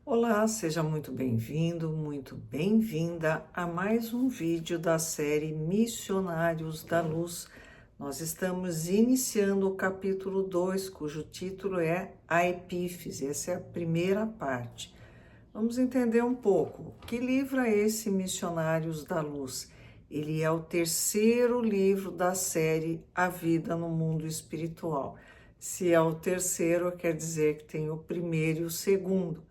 Olá, seja muito bem-vindo, muito bem-vinda a mais um vídeo da série Missionários da Luz. Nós estamos iniciando o capítulo 2, cujo título é A Epífise. Essa é a primeira parte. Vamos entender um pouco. Que livro é esse Missionários da Luz? Ele é o terceiro livro da série A Vida no Mundo Espiritual. Se é o terceiro, quer dizer que tem o primeiro e o segundo.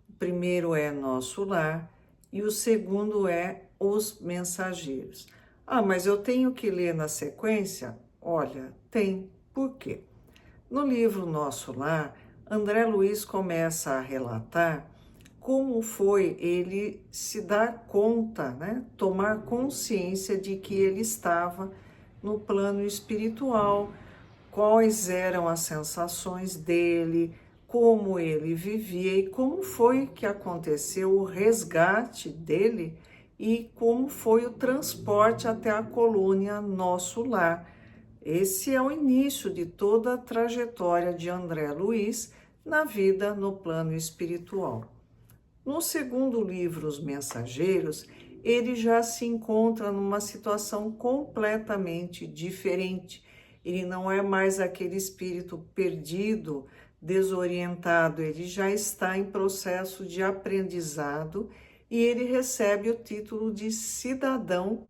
O primeiro é Nosso Lar e o segundo é Os Mensageiros. Ah, mas eu tenho que ler na sequência? Olha, tem. Por quê? No livro Nosso Lar, André Luiz começa a relatar como foi ele se dar conta, tomar consciência de que ele estava no plano espiritual, quais eram as sensações dele, como ele vivia e como foi que aconteceu o resgate dele e como foi o transporte até a colônia Nosso Lar. Esse é o início de toda a trajetória de André Luiz na vida no plano espiritual. No segundo livro, Os Mensageiros, ele já se encontra numa situação completamente diferente. Ele não é mais aquele espírito perdido, desorientado, ele já está em processo de aprendizado e ele recebe o título de cidadão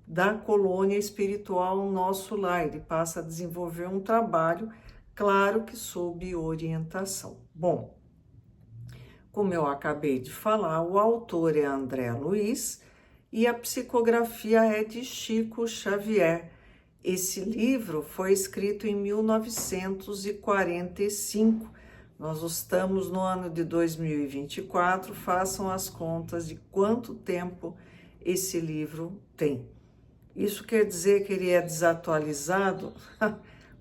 da colônia espiritual Nosso Lar. Ele passa a desenvolver um trabalho, claro que sob orientação. Bom, como eu acabei de falar, o autor é André Luiz e a psicografia é de Chico Xavier. Esse livro foi escrito em 1945. Nós estamos no ano de 2024, façam as contas de quanto tempo esse livro tem. Isso quer dizer que ele é desatualizado?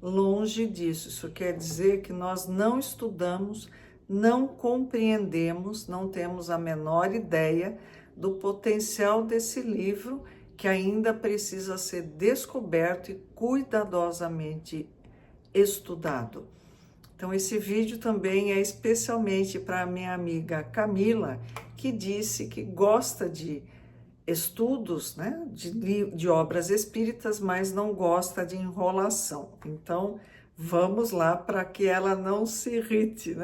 Longe disso. Isso quer dizer que nós não estudamos, não compreendemos, não temos a menor ideia do potencial desse livro que ainda precisa ser descoberto e cuidadosamente estudado. Então, esse vídeo também é especialmente para a minha amiga Camila, que disse que gosta de estudos, de obras espíritas, mas não gosta de enrolação. Então, vamos lá para que ela não se irrite,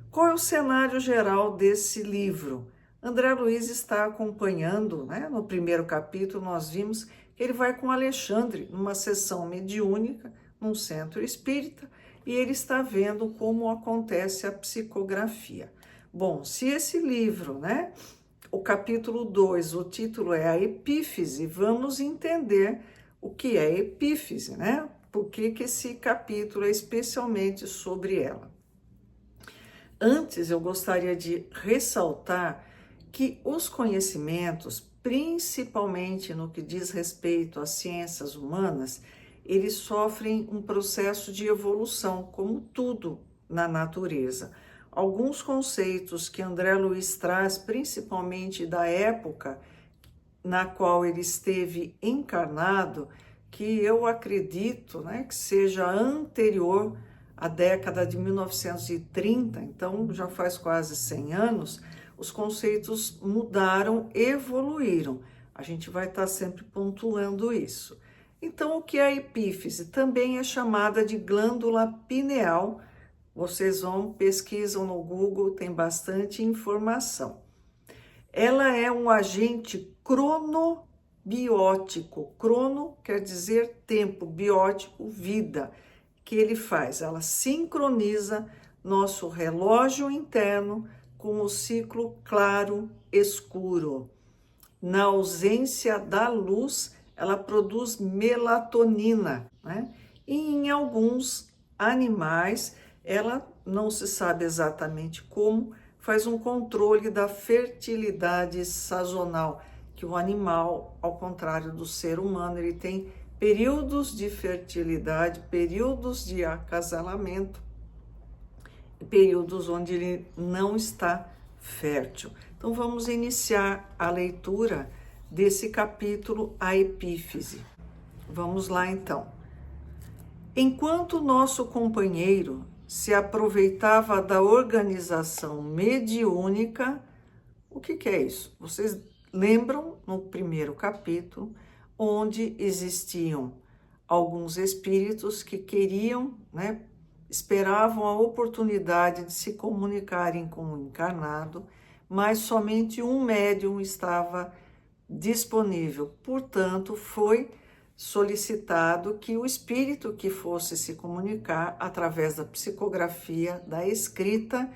Qual é o cenário geral desse livro? André Luiz está acompanhando, no primeiro capítulo nós vimos que ele vai com Alexandre numa sessão mediúnica, num centro espírita, e ele está vendo como acontece a psicografia. Bom, se esse livro, o capítulo 2, o título é a Epífise, vamos entender o que é epífise, Por que esse capítulo é especialmente sobre ela. Antes, eu gostaria de ressaltar que os conhecimentos, principalmente no que diz respeito às ciências humanas, eles sofrem um processo de evolução, como tudo na natureza. Alguns conceitos que André Luiz traz, principalmente da época na qual ele esteve encarnado, que eu acredito que seja anterior a década de 1930, então já faz quase 100 anos, os conceitos mudaram, evoluíram. A gente vai estar sempre pontuando isso. Então, o que é a epífise? Também é chamada de glândula pineal. Vocês pesquisam no Google, tem bastante informação. Ela é um agente cronobiótico. Crono quer dizer tempo, biótico, vida. Que ele faz? Ela sincroniza nosso relógio interno com o ciclo claro-escuro. Na ausência da luz, ela produz melatonina, E em alguns animais, ela não se sabe exatamente como, faz um controle da fertilidade sazonal, que o animal, ao contrário do ser humano, ele tem períodos de fertilidade, períodos de acasalamento, períodos onde ele não está fértil. Então vamos iniciar a leitura desse capítulo, a Epífise. Vamos lá então. Enquanto nosso companheiro se aproveitava da organização mediúnica. O que é isso? Vocês lembram no primeiro capítulo, onde existiam alguns espíritos que queriam, né, esperavam a oportunidade de se comunicarem com o encarnado, mas somente um médium estava disponível. Portanto, foi solicitado que o espírito que fosse se comunicar através da psicografia, da escrita,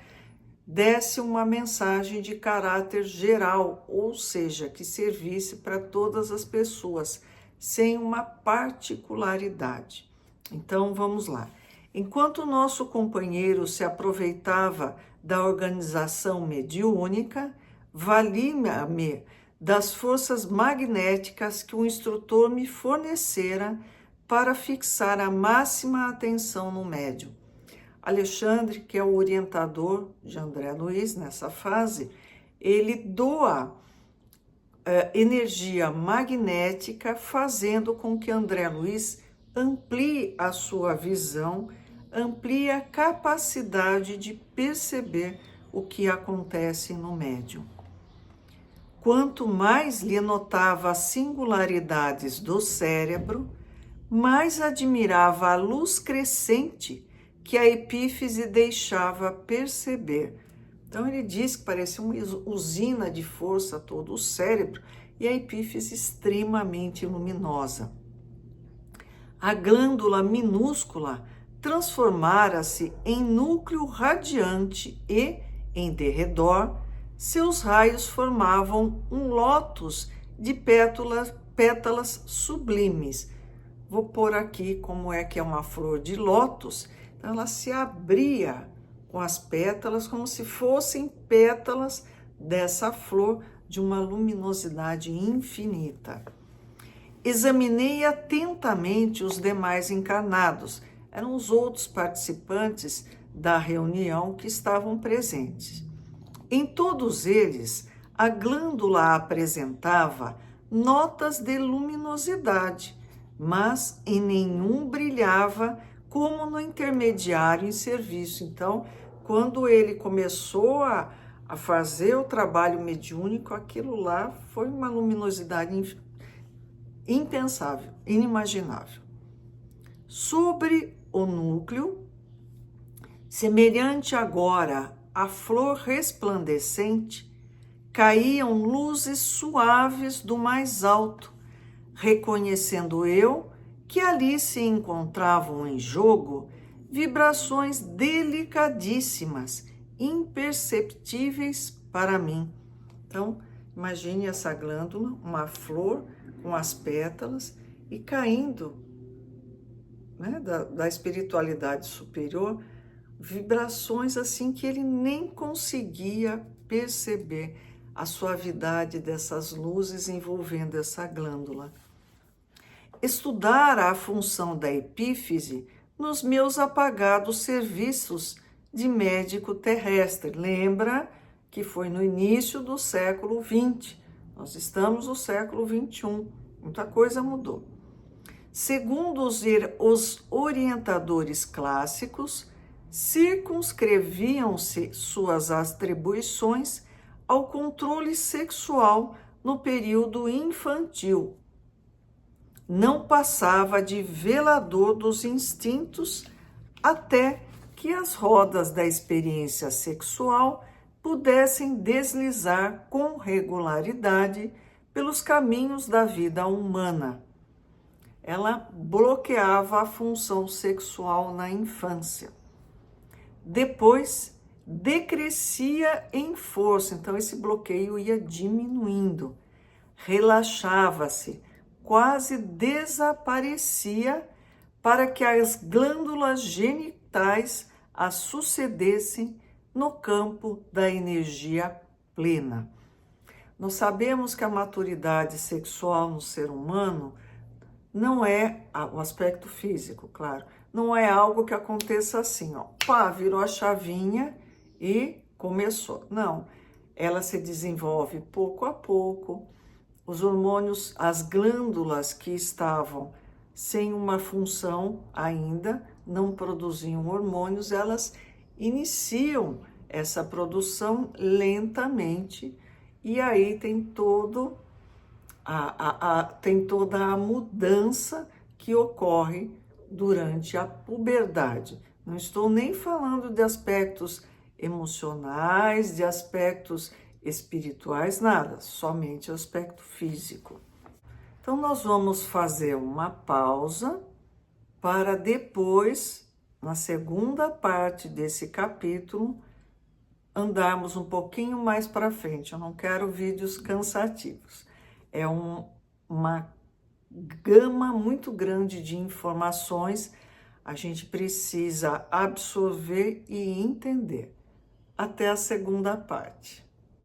desse uma mensagem de caráter geral, ou seja, que servisse para todas as pessoas, sem uma particularidade. Então, vamos lá. Enquanto o nosso companheiro se aproveitava da organização mediúnica, valia-me das forças magnéticas que o instrutor me fornecera para fixar a máxima atenção no médium. Alexandre, que é o orientador de André Luiz nessa fase, ele doa energia magnética, fazendo com que André Luiz amplie a sua visão, amplie a capacidade de perceber o que acontece no médium. Quanto mais lhe notava as singularidades do cérebro, mais admirava a luz crescente que a epífise deixava perceber. Então ele diz que parecia uma usina de força todo o cérebro e a epífise extremamente luminosa. A glândula minúscula transformara-se em núcleo radiante e, em derredor, seus raios formavam um lótus de pétalas sublimes. Vou pôr aqui como é que é uma flor de lótus. Então, ela se abria com as pétalas como se fossem pétalas dessa flor de uma luminosidade infinita. Examinei atentamente os demais encarnados. Eram os outros participantes da reunião que estavam presentes. Em todos eles, a glândula apresentava notas de luminosidade, mas em nenhum brilhava como no intermediário em serviço. Então, quando ele começou a fazer o trabalho mediúnico, aquilo lá foi uma luminosidade impensável, inimaginável. Sobre o núcleo, semelhante agora à flor resplandecente, caíam luzes suaves do mais alto, reconhecendo eu que ali se encontravam em jogo vibrações delicadíssimas, imperceptíveis para mim. Então, imagine essa glândula, uma flor com as pétalas e caindo, né, da espiritualidade superior, vibrações assim que ele nem conseguia perceber a suavidade dessas luzes envolvendo essa glândula. Estudar a função da epífise nos meus apagados serviços de médico terrestre. Lembra que foi no início do século XX. Nós estamos no século XXI. Muita coisa mudou. Segundo os orientadores clássicos, circunscreviam-se suas atribuições ao controle sexual no período infantil. Não passava de velador dos instintos até que as rodas da experiência sexual pudessem deslizar com regularidade pelos caminhos da vida humana. Ela bloqueava a função sexual na infância. Depois, decrescia em força, então esse bloqueio ia diminuindo, relaxava-se, quase desaparecia para que as glândulas genitais a sucedessem no campo da energia plena. Nós sabemos que a maturidade sexual no ser humano não é o aspecto físico, claro, não é algo que aconteça assim, ó, pá, virou a chavinha e começou. Não, ela se desenvolve pouco a pouco. Os hormônios, as glândulas que estavam sem uma função ainda, não produziam hormônios, elas iniciam essa produção lentamente, e aí tem toda a mudança que ocorre durante a puberdade. Não estou nem falando de aspectos emocionais, de aspectos espirituais, nada, somente o aspecto físico. Então, nós vamos fazer uma pausa para depois, na segunda parte desse capítulo, andarmos um pouquinho mais para frente. Eu não quero vídeos cansativos. É uma gama muito grande de informações, a gente precisa absorver e entender. Até a segunda parte.